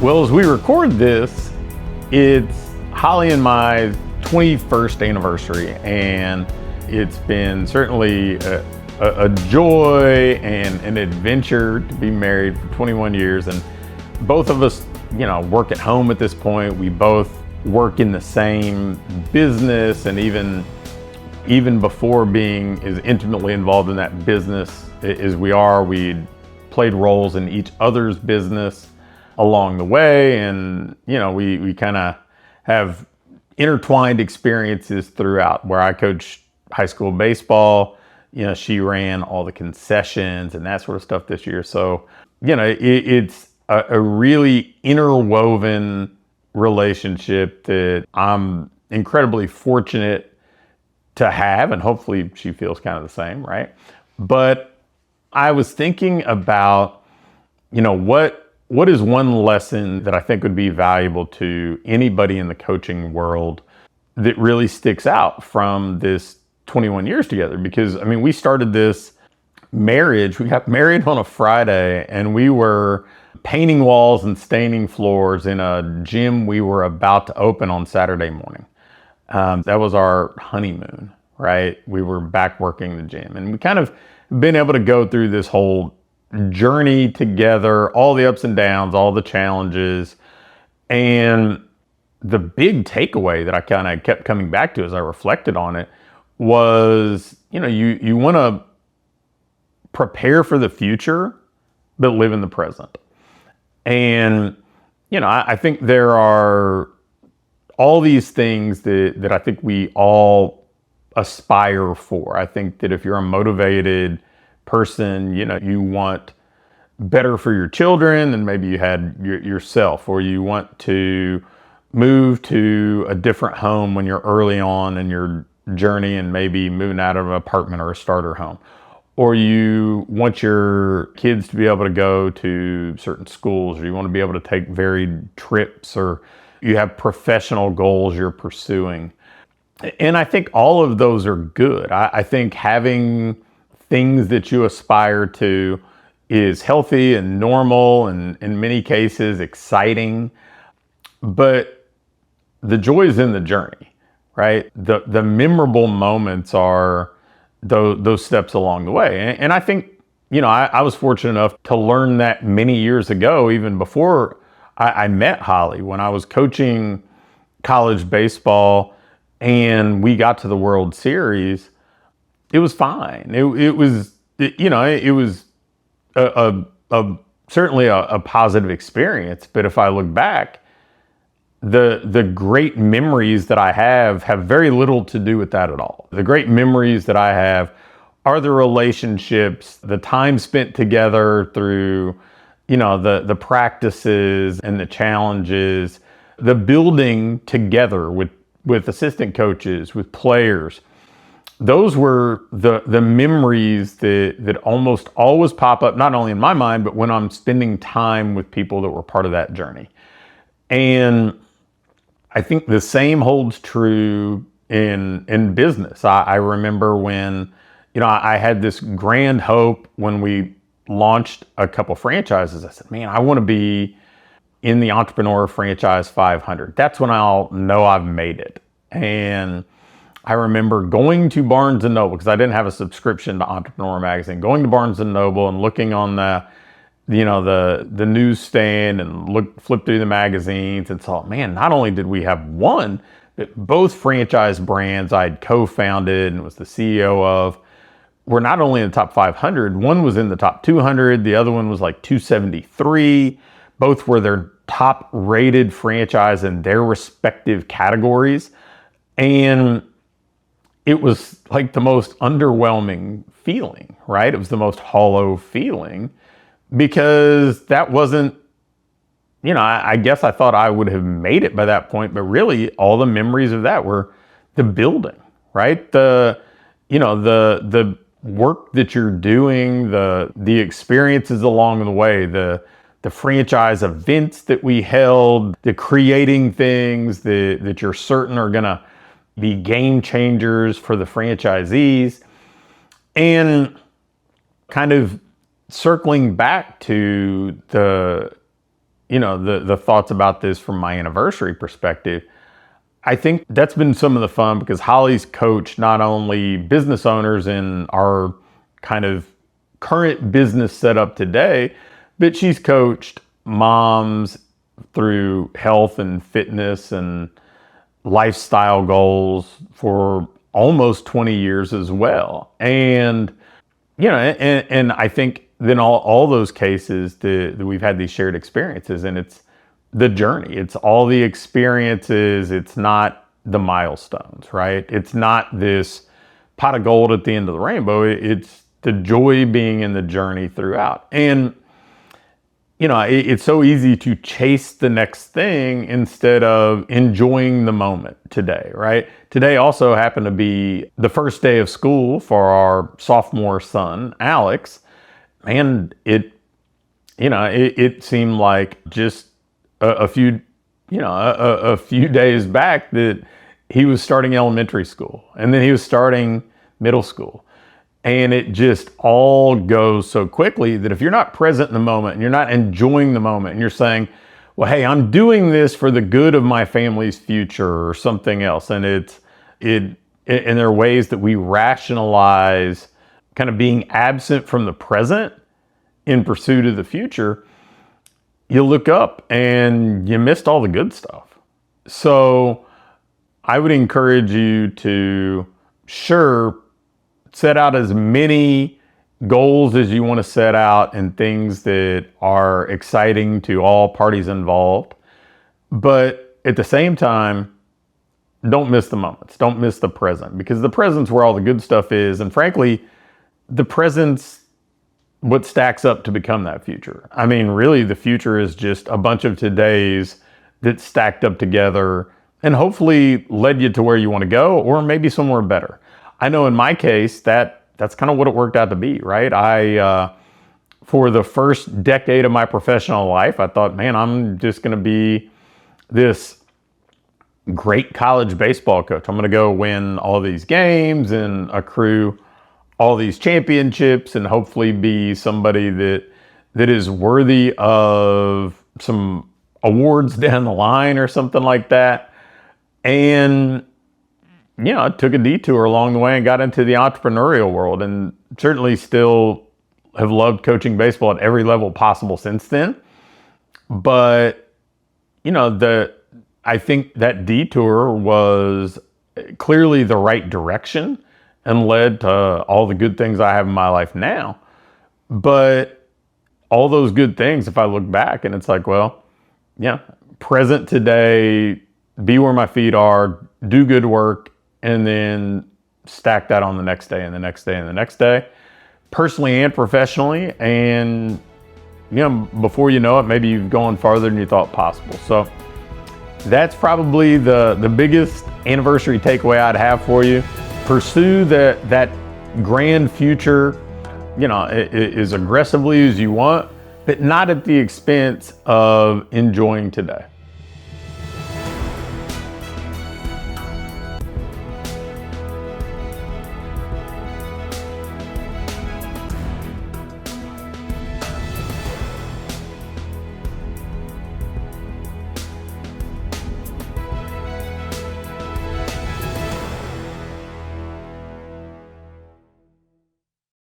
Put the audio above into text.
Well, as we record this, it's Holly and my 21st anniversary, and it's been certainly a joy and an adventure to be married for 21 years. And both of us, work at home at this point. We both work in the same business, and even before being as intimately involved in that business as we are, we played roles in each other's business along the way. And, we kind of have intertwined experiences throughout. Where I coached high school baseball, she ran all the concessions and that sort of stuff this year. So, it's a really interwoven relationship that I'm incredibly fortunate to have, and hopefully she feels kind of the same, right? But I was thinking about, what is one lesson that I think would be valuable to anybody in the coaching world that really sticks out from this 21 years together? Because, we started this marriage, we got married on a Friday, and we were painting walls and staining floors in a gym we were about to open on Saturday morning. That was our honeymoon, right? We were back working the gym, and we kind of been able to go through this whole journey together, all the ups and downs, all the challenges. And the big takeaway that I kind of kept coming back to as I reflected on it was, you want to prepare for the future, but live in the present. And, I think there are all these things that I think we all aspire for. I think that if you're a motivated person, you want better for your children than maybe you had yourself, or you want to move to a different home when you're early on in your journey and maybe moving out of an apartment or a starter home, or you want your kids to be able to go to certain schools, or you want to be able to take varied trips, or you have professional goals you're pursuing. And I think all of those are good. I think having things that you aspire to is healthy and normal, and in many cases exciting. But the joy is in the journey, right? The memorable moments are those steps along the way. And I think, I was fortunate enough to learn that many years ago, even before I met Holly, when I was coaching college baseball and we got to the World Series. It was fine. It was certainly a positive experience. But if I look back, the great memories that I have very little to do with that at all. The great memories that I have are the relationships, the time spent together through, the practices and the challenges, the building together with assistant coaches, with players. Those were the memories that almost always pop up, not only in my mind, but when I'm spending time with people that were part of that journey. And I think the same holds true in business. I remember when, I had this grand hope when we launched a couple franchises. I said, man, I want to be in the Entrepreneur Franchise 500. That's when I'll know I've made it. And I remember going to Barnes & Noble, because I didn't have a subscription to Entrepreneur Magazine, going to Barnes & Noble and looking on the newsstand and flip through the magazines and thought, man, not only did we have one, but both franchise brands I'd co-founded and was the CEO of were not only in the top 500, one was in the top 200, the other one was like 273. Both were their top rated franchise in their respective categories. And it was like the most underwhelming feeling, right? It was the most hollow feeling, because that wasn't, I guess I thought I would have made it by that point, but really all the memories of that were the building, right? The work that you're doing, the experiences along the way, the franchise events that we held, the creating things that you're certain are gonna be game changers for the franchisees. And kind of circling back to the the thoughts about this from my anniversary perspective, I think that's been some of the fun because Holly's coached not only business owners in our kind of current business setup today, but she's coached moms through health and fitness and lifestyle goals for almost 20 years as well. And, and I think then all those cases that we've had these shared experiences, and it's the journey. It's all the experiences. It's not the milestones, right? It's not this pot of gold at the end of the rainbow. It's the joy being in the journey throughout. And, it's so easy to chase the next thing instead of enjoying the moment today, right? Today also happened to be the first day of school for our sophomore son, Alex. And it seemed like just a few days back that he was starting elementary school, and then he was starting middle school. And it just all goes so quickly that if you're not present in the moment and you're not enjoying the moment and you're saying, well, hey, I'm doing this for the good of my family's future or something else. And and there are ways that we rationalize kind of being absent from the present in pursuit of the future. You look up and you missed all the good stuff. So I would encourage you to set out as many goals as you want to set out and things that are exciting to all parties involved. But at the same time, don't miss the moments. Don't miss the present, because the present's where all the good stuff is. And frankly, the present's what stacks up to become that future. I mean, really, the future is just a bunch of todays that stacked up together and hopefully led you to where you want to go, or maybe somewhere better. I know in my case, that's kind of what it worked out to be, right? For the first decade of my professional life, I thought, man, I'm just going to be this great college baseball coach. I'm going to go win all these games and accrue all these championships and hopefully be somebody that is worthy of some awards down the line or something like that. And I took a detour along the way and got into the entrepreneurial world, and certainly still have loved coaching baseball at every level possible since then. But, I think that detour was clearly the right direction and led to all the good things I have in my life now. But all those good things, if I look back and it's like, well, yeah, present today, be where my feet are, do good work, and then stack that on the next day and the next day and the next day, personally and professionally. And, before you know it, maybe you've gone farther than you thought possible. So that's probably the biggest anniversary takeaway I'd have for you. Pursue that grand future, as aggressively as you want, but not at the expense of enjoying today.